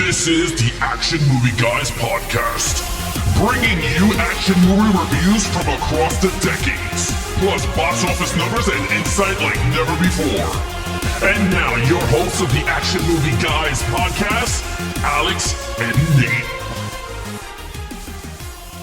This is the Action Movie Guys podcast, bringing you action movie reviews from across the decades, plus box office numbers and insight like never before. And now, your hosts of the Action Movie Guys podcast, Alex and Nate.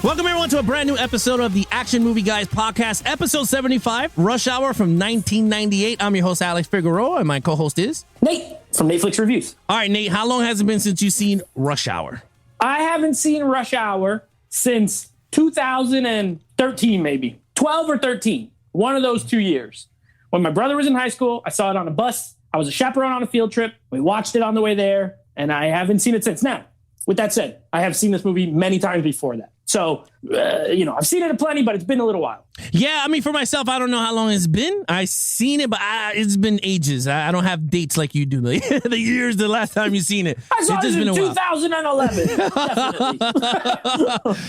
Welcome, everyone, to a brand new episode of the Action Movie Guys podcast, episode 75, Rush Hour from 1998. I'm your host, Alex Figueroa, and my co-host is Nate from Netflix Reviews. All right, Nate, how long has it been since you've seen Rush Hour? I haven't seen Rush Hour since 2013, maybe 12 or 13. One of those 2 years. When my brother was in high school, I saw it on a bus. I was a chaperone on a field trip. We watched it on the way there, and I haven't seen it since. Now, with that said, I have seen this movie many times before that. So, I've seen it plenty, but it's been a little while. Yeah, I mean, for myself, I don't know how long it's been. I've seen it, but it's been ages. I don't have dates like you do. The years, the last time you've seen it. I saw it in 2011. Definitely.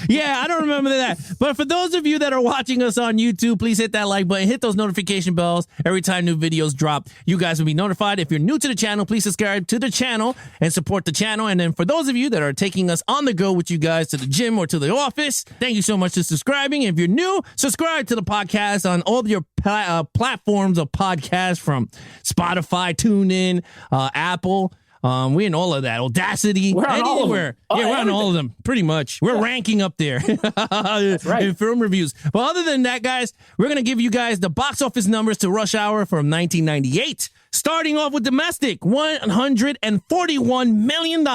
Yeah, I don't remember that. But for those of you that are watching us on YouTube, please hit that like button, hit those notification bells. Every time new videos drop, you guys will be notified. If you're new to the channel, please subscribe to the channel and support the channel. And then for those of you that are taking us on the go with you guys to the gym or to the office, thank you so much for subscribing. If you're new, subscribe to the podcast on all your platforms of podcasts, from Spotify, TuneIn, Apple. We're in all of that. Audacity. We're on all of them. We're on all of them, pretty much. We're ranking up there. That's right. In film reviews. But other than that, guys, we're going to give you guys the box office numbers to Rush Hour from 1998. Starting off with domestic, $141 million.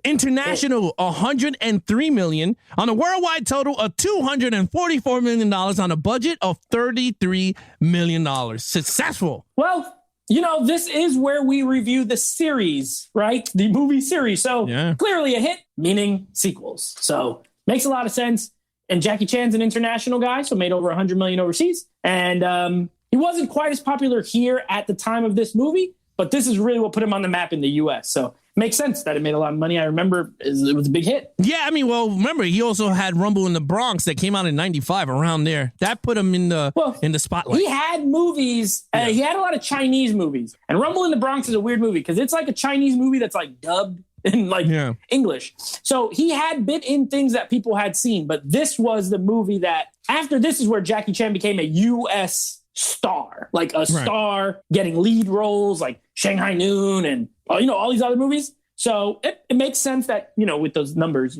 International, $103 million. On a worldwide total of $244 million on a budget of $33 million. Successful. Well, this is where we review the series, right? The movie series. So Clearly a hit, meaning sequels. So makes a lot of sense. And Jackie Chan's an international guy, so made over $100 million overseas. And he wasn't quite as popular here at the time of this movie, but this is really what put him on the map in the U.S. So makes sense that it made a lot of money. I remember it was a big hit. Yeah, I mean, well, remember, he also had Rumble in the Bronx that came out in 95, around there. That put him in the spotlight. He had movies. He had a lot of Chinese movies. And Rumble in the Bronx is a weird movie because it's like a Chinese movie that's like dubbed in English. So he had been in things that people had seen. But this was the movie that, after this is where Jackie Chan became a U.S. star, like a star getting lead roles like Shanghai Noon and all these other movies. So it makes sense that, with those numbers,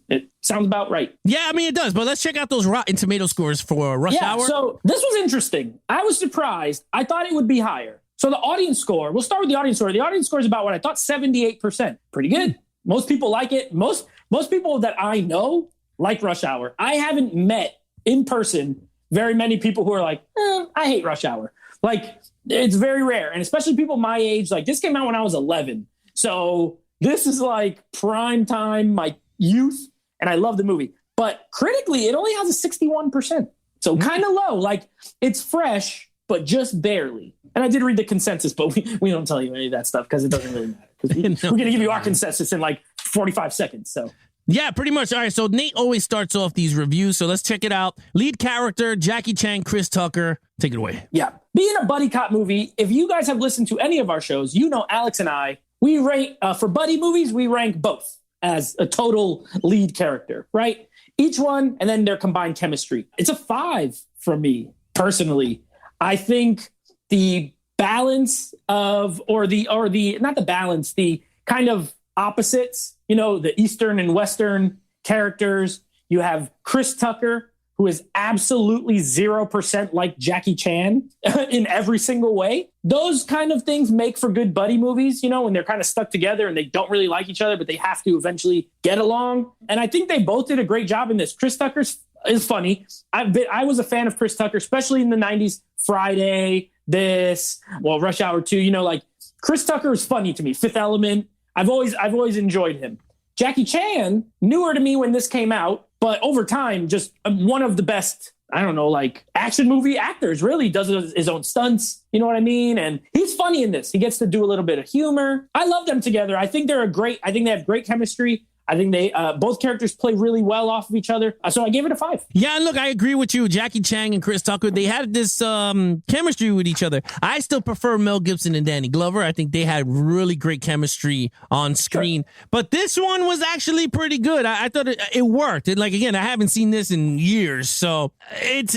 it sounds about right. Yeah, I mean, it does. But let's check out those Rotten Tomato scores for Rush Hour. So this was interesting. I was surprised. I thought it would be higher. So the audience score, we'll start with the audience score. The audience score is about what I thought, 78%. Pretty good. Most people like it. Most people that I know like Rush Hour. I haven't met in person very many people who are like, I hate Rush Hour. Like, it's very rare. And especially people my age, like this came out when I was 11. So this is like prime time, my youth. And I love the movie. But critically, it only has a 61%. So kind of low. Like, it's fresh, but just barely. And I did read the consensus, but we don't tell you any of that stuff because it doesn't really matter. Because we're going to give you our consensus in like 45 seconds. So. Yeah, pretty much. All right, so Nate always starts off these reviews, so let's check it out. Lead character, Jackie Chan, Chris Tucker. Take it away. Yeah. Being a buddy cop movie, if you guys have listened to any of our shows, Alex and I, we rank, for buddy movies, we rank both as a total lead character, right? Each one, and then their combined chemistry. It's a 5 for me, personally. I think the balance of, the kind of opposites, the Eastern and Western characters. You have Chris Tucker, who is absolutely 0% like Jackie Chan in every single way. Those kind of things make for good buddy movies, when they're kind of stuck together and they don't really like each other, but they have to eventually get along. And I think they both did a great job in this. Chris Tucker is funny. I was a fan of Chris Tucker, especially in the 90s. Friday, Rush Hour 2, Chris Tucker is funny to me. Fifth Element. I've always enjoyed him. Jackie Chan, newer to me when this came out, but over time, just one of the best, action movie actors, really does his own stunts. You know what I mean? And he's funny in this. He gets to do a little bit of humor. I love them together. I think they have great chemistry. I think they both characters play really well off of each other. So I gave it a 5. Yeah, and look, I agree with you. Jackie Chan and Chris Tucker, they had this chemistry with each other. I still prefer Mel Gibson and Danny Glover. I think they had really great chemistry on screen. Sure. But this one was actually pretty good. I thought it worked. Like, again, I haven't seen this in years, so it's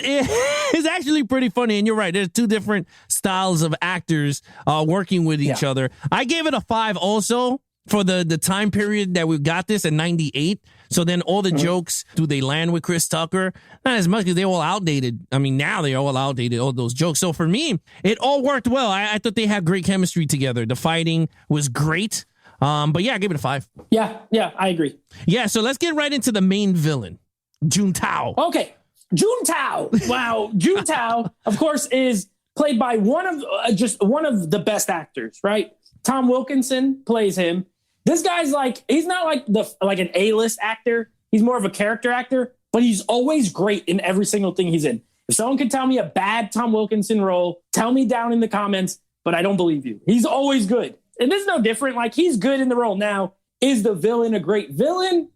actually pretty funny. And you're right, there's two different styles of actors working with each other. I gave it a 5 also. For the time period that we've got this at 98. So then all the jokes, do they land with Chris Tucker? Not as much because they're all outdated. I mean, now they're all outdated, all those jokes. So for me, it all worked well. I thought they had great chemistry together. The fighting was great. But yeah, I gave it a 5. Yeah, I agree. Yeah, so let's get right into the main villain, Juntao. Okay, Juntao. Wow, Juntao, of course, is played by one of the best actors, right? Tom Wilkinson plays him. This guy's he's not like an A-list actor. He's more of a character actor, but he's always great in every single thing he's in. If someone can tell me a bad Tom Wilkinson role, tell me down in the comments, but I don't believe you. He's always good. And this is no different. Like, he's good in the role. Now, is the villain a great villain?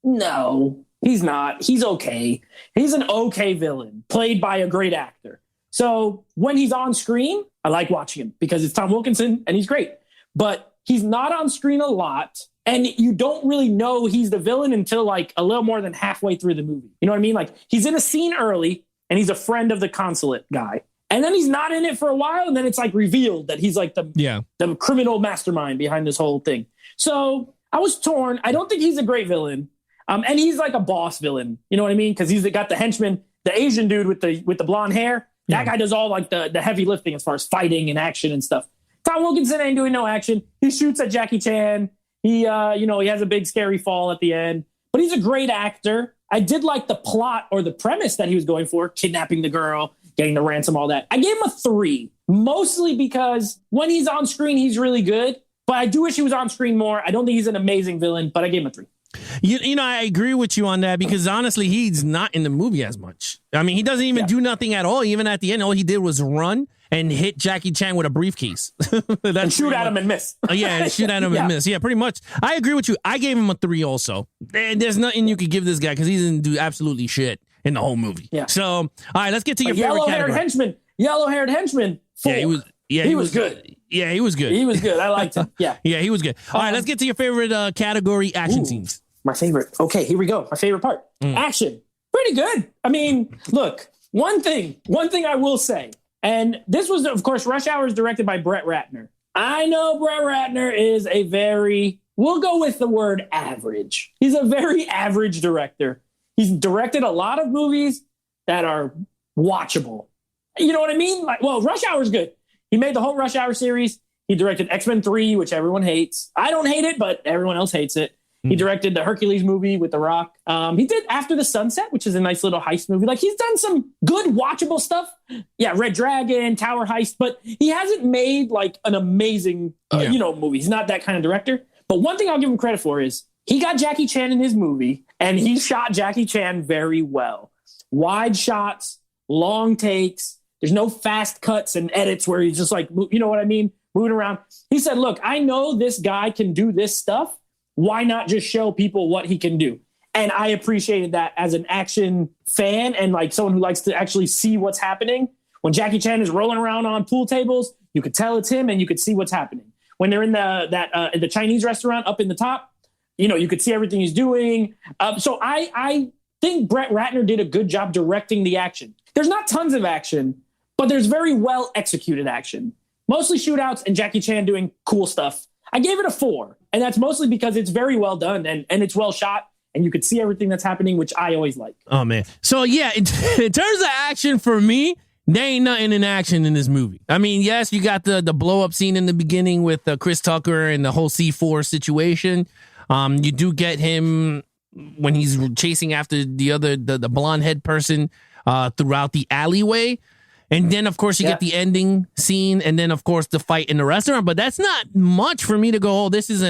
No, he's not. He's okay. He's an okay villain played by a great actor. So when he's on screen, I like watching him because it's Tom Wilkinson and he's great. But he's not on screen a lot, and you don't really know he's the villain until like a little more than halfway through the movie. You know what I mean? Like, he's in a scene early, and he's a friend of the consulate guy. And then he's not in it for a while, and then it's like revealed that he's like the criminal mastermind behind this whole thing. So I was torn. I don't think he's a great villain. And he's like a boss villain. You know what I mean? Because he's got the henchman, the Asian dude with the blonde hair. That guy does all like the heavy lifting as far as fighting and action and stuff. Tom Wilkinson ain't doing no action. He shoots at Jackie Chan. He has a big scary fall at the end. But he's a great actor. I did like the plot or the premise that he was going for, kidnapping the girl, getting the ransom, all that. I gave him a 3, mostly because when he's on screen, he's really good. But I do wish he was on screen more. I don't think he's an amazing villain, but I gave him a 3. You know, I agree with you on that because honestly, he's not in the movie as much. I mean, he doesn't even do nothing at all. Even at the end, all he did was run and hit Jackie Chan with a briefcase. And shoot at him and miss. Shoot at him and miss. Yeah, pretty much. I agree with you. I gave him a 3 also. There's nothing you could give this guy because he didn't do absolutely shit in the whole movie. Yeah. So, all right, let's get to your favorite category. Yellow-haired henchman. 4. Yeah, he was good. Yeah, he was good. He was good. I liked him. Yeah. Yeah, he was good. All right, let's get to your favorite category, action scenes. My favorite. Okay, here we go. My favorite part. Action. Pretty good. I mean, look, one thing I will say, and this was, of course, Rush Hour is directed by Brett Ratner. I know Brett Ratner is we'll go with the word average. He's a very average director. He's directed a lot of movies that are watchable. You know what I mean? Rush Hour is good. He made the whole Rush Hour series. He directed X-Men 3, which everyone hates. I don't hate it, but everyone else hates it. He directed the Hercules movie with The Rock. He did After the Sunset, which is a nice little heist movie. Like, he's done some good watchable stuff. Yeah, Red Dragon, Tower Heist, but he hasn't made like an amazing, movie. He's not that kind of director. But one thing I'll give him credit for is he got Jackie Chan in his movie, and he shot Jackie Chan very well. Wide shots, long takes. There's no fast cuts and edits where he's just like, you know what I mean, moving around. He said, look, I know this guy can do this stuff. Why not just show people what he can do? And I appreciated that as an action fan and like someone who likes to actually see what's happening. When Jackie Chan is rolling around on pool tables, you could tell it's him and you could see what's happening. When they're in the Chinese restaurant up in the top, you could see everything he's doing. So I think Brett Ratner did a good job directing the action. There's not tons of action, but there's very well executed action. Mostly shootouts and Jackie Chan doing cool stuff. I gave it a 4, and that's mostly because it's very well done and it's well shot, and you could see everything that's happening, which I always like. Oh, man. So, yeah, in terms of action for me, there ain't nothing in action in this movie. I mean, yes, you got the blow-up scene in the beginning with Chris Tucker and the whole C4 situation. You do get him when he's chasing after the blonde head person throughout the alleyway. And then, of course, you get the ending scene, and then, of course, the fight in the restaurant. But that's not much for me to go, oh, this is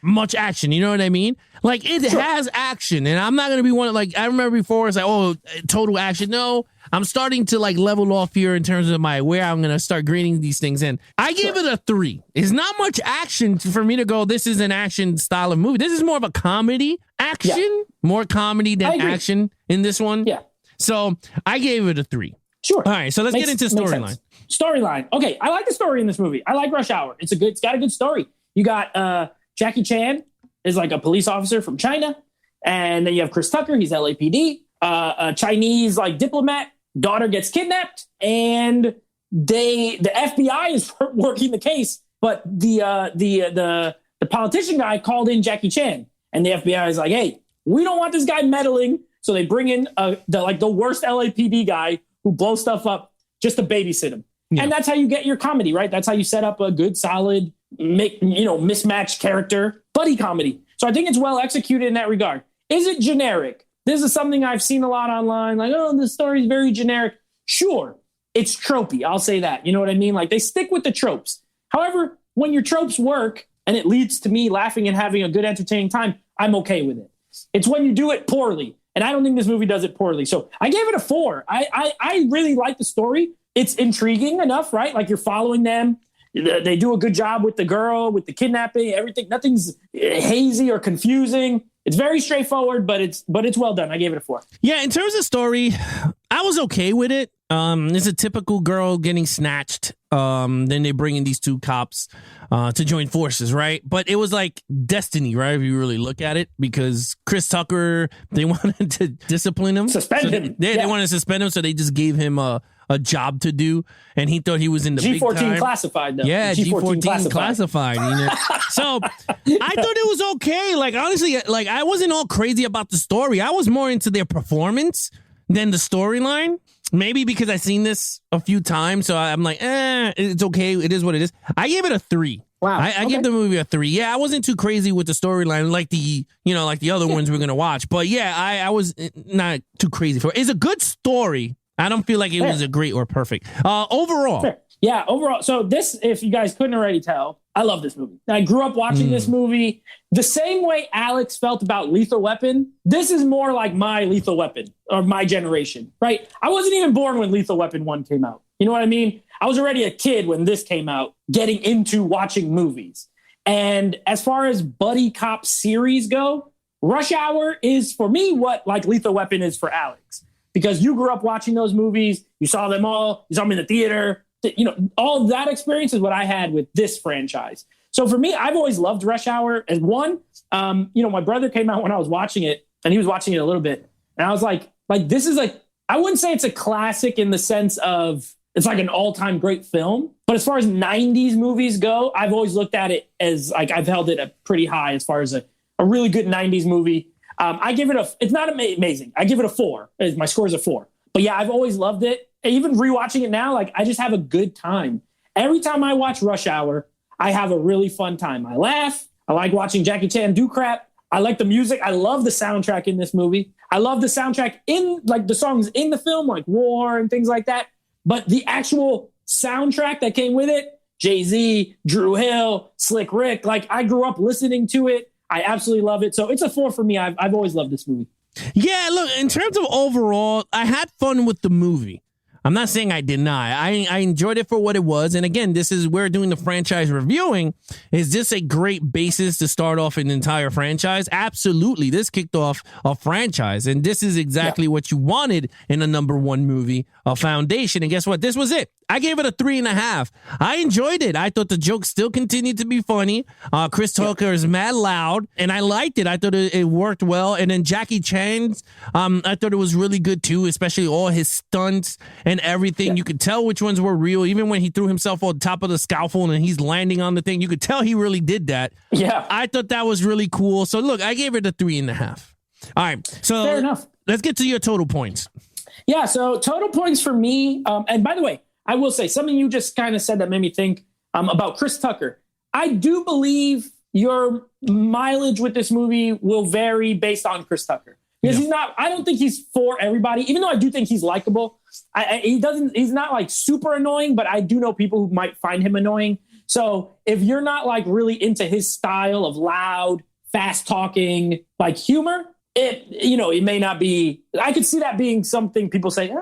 much action. You know what I mean? Like, it has action. And I'm not going to be one, like, I remember before, it's like, oh, total action. No, I'm starting to, like, level off here in terms of where I'm going to start grading these things in. I gave it a 3. It's not much action for me to go, this is an action style of movie. This is more of a comedy action, more comedy than action in this one. Yeah. So I gave it a 3. Sure. All right, so let's get into storyline. Storyline. Okay, I like the story in this movie. I like Rush Hour. It's got a good story. You got Jackie Chan is like a police officer from China, and then you have Chris Tucker. He's LAPD. A Chinese like diplomat daughter gets kidnapped, and the FBI is working the case, but the politician guy called in Jackie Chan, and the FBI is like, hey, we don't want this guy meddling, so they bring in the worst LAPD guy who blows stuff up just to babysit him. Yeah. And that's how you get your comedy, right? That's how you set up a good, solid, mismatched character buddy comedy. So I think it's well executed in that regard. Is it generic? This is something I've seen a lot online. Like, oh, the story is very generic. Sure, it's tropey. I'll say that. You know what I mean? Like, they stick with the tropes. However, when your tropes work and it leads to me laughing and having a good, entertaining time, I'm okay with it. It's when you do it poorly. And I don't think this movie does it poorly. So I gave it a 4. I really like the story. It's intriguing enough, right? Like, you're following them. They do a good job with the girl, with the kidnapping, everything. Nothing's hazy or confusing. It's very straightforward, but it's well done. I gave it a 4. Yeah, in terms of story, I was okay with it. It's a typical girl getting snatched. Then they bring in these 2 cops to join forces, right? But it was like destiny, right? If you really look at it, because Chris Tucker, they wanted to discipline him. Suspend him. They wanted to suspend him, so they just gave him a job to do, and he thought he was in the G14 big time. Classified, though. Yeah, G14 classified. So I thought it was okay. Like, honestly, like, I wasn't all crazy about the story. I was more into their performance than the storyline. Maybe because I've seen this a few times, so I'm like, it's okay. It is what it is. I gave it a 3. Wow. I give the movie a 3. Yeah, I wasn't too crazy with the storyline like the other ones we're gonna watch. But yeah, I was not too crazy for it. It's a good story. I don't feel like it was a great or perfect. Overall. Fair. Yeah, overall. So this, if you guys couldn't already tell, I love this movie. I grew up watching this movie. The same way Alex felt about Lethal Weapon, this is more like my Lethal Weapon, or my generation, right? I wasn't even born when Lethal Weapon 1 came out. You know what I mean? I was already a kid when this came out, getting into watching movies. And as far as buddy cop series go, Rush Hour is, for me, what like Lethal Weapon is for Alex. Because you grew up watching those movies, you saw them all, you saw them in the theater. All of that experience is what I had with this franchise. So for me, I've always loved Rush Hour as one. My brother came out when I was watching it, and he was watching it a little bit. And I was like, this is like, I wouldn't say it's a classic in the sense of it's like an all-time great film. But as far as 90s movies go, I've always looked at it as like, I've held it up pretty high as far as a really good 90s movie. I give it it's not amazing. I give it a 4. My score is a 4. But yeah, I've always loved it. Even rewatching it now, like, I just have a good time. Every time I watch Rush Hour, I have a really fun time. I laugh. I like watching Jackie Chan do crap. I like the music. I love the soundtrack in this movie. I love the soundtrack in, like, the songs in the film, like War and things like that. But the actual soundtrack that came with it, Jay-Z, Drew Hill, Slick Rick, like, I grew up listening to it. I absolutely love it. So it's a 4 for me. I've always loved this movie. Yeah, look, in terms of overall, I had fun with the movie. I'm not saying I did not. I enjoyed it for what it was. And again, we're doing the franchise reviewing. Is this a great basis to start off an entire franchise? Absolutely. This kicked off a franchise. And this is exactly what you wanted in a number 1 movie, a foundation. And guess what? This was it. I gave it a 3.5. I enjoyed it. I thought the jokes still continued to be funny. Chris Tucker is mad loud, and I liked it. I thought it worked well. And then Jackie Chan's, I thought it was really good too, especially all his stunts and everything. Yeah. You could tell which ones were real. Even when he threw himself on top of the scaffold and he's landing on the thing, you could tell he really did that. Yeah. I thought that was really cool. So look, I gave it a 3.5. All right. So fair enough. Let's get to your total points. Yeah. So total points for me. And by the way, I will say something you just kind of said that made me think about Chris Tucker. I do believe your mileage with this movie will vary based on Chris Tucker. Because he's not, I don't think he's for everybody, even though I do think he's likable. He's not like super annoying, but I do know people who might find him annoying. So if you're not like really into his style of loud, fast talking, like humor, it may not be, I could see that being something people say,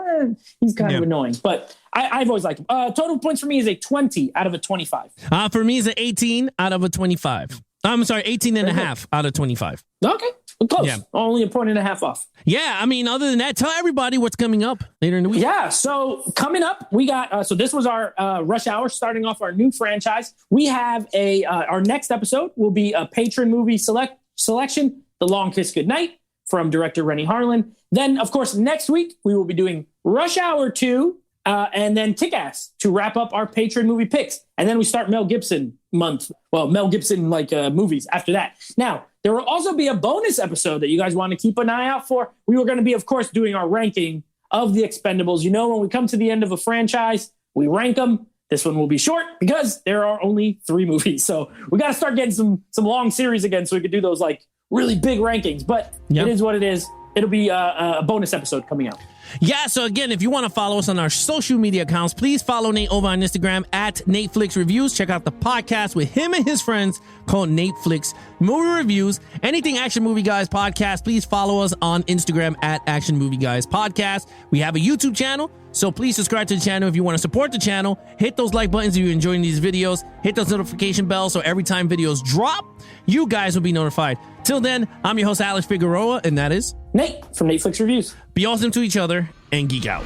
he's kind of annoying, but I've always liked him. Total points for me is a 20 out of a 25. For me is an 18 out of a 25. I'm sorry, 18 and a half out of 25. Okay. Close. Yeah. Only a point and a half off. Yeah. I mean, other than that, tell everybody what's coming up later in the week. Yeah. So coming up, we got, so this was our Rush Hour, starting off our new franchise. We have our next episode will be a patron movie selection, The Long Kiss Goodnight from director Renny Harlin. Then, of course, next week, we will be doing Rush Hour 2 and then Kick-Ass to wrap up our patron movie picks. And then we start Mel Gibson month. Well, Mel Gibson movies after that. Now, there will also be a bonus episode that you guys want to keep an eye out for. We were going to be, of course, doing our ranking of the Expendables. You know, when we come to the end of a franchise, we rank them. This one will be short because there are only 3 movies. So we got to start getting some long series again so we could do those like really big rankings. But It is what it is. It'll be a bonus episode coming out. Yeah, so again, if you want to follow us on our social media accounts, please follow Nate over on Instagram at NateFlix Reviews. Check out the podcast with him and his friends called NateFlix Movie Reviews. Anything Action Movie Guys Podcast, please follow us on Instagram at Action Movie Guys Podcast. We have a YouTube channel, so please subscribe to the channel if you want to support the channel. Hit those like buttons if you're enjoying these videos. Hit those notification bells so every time videos drop, you guys will be notified. Till then, I'm your host, Alex Figueroa, and that is Nate from NateFlix Reviews. Be awesome to each other and geek out.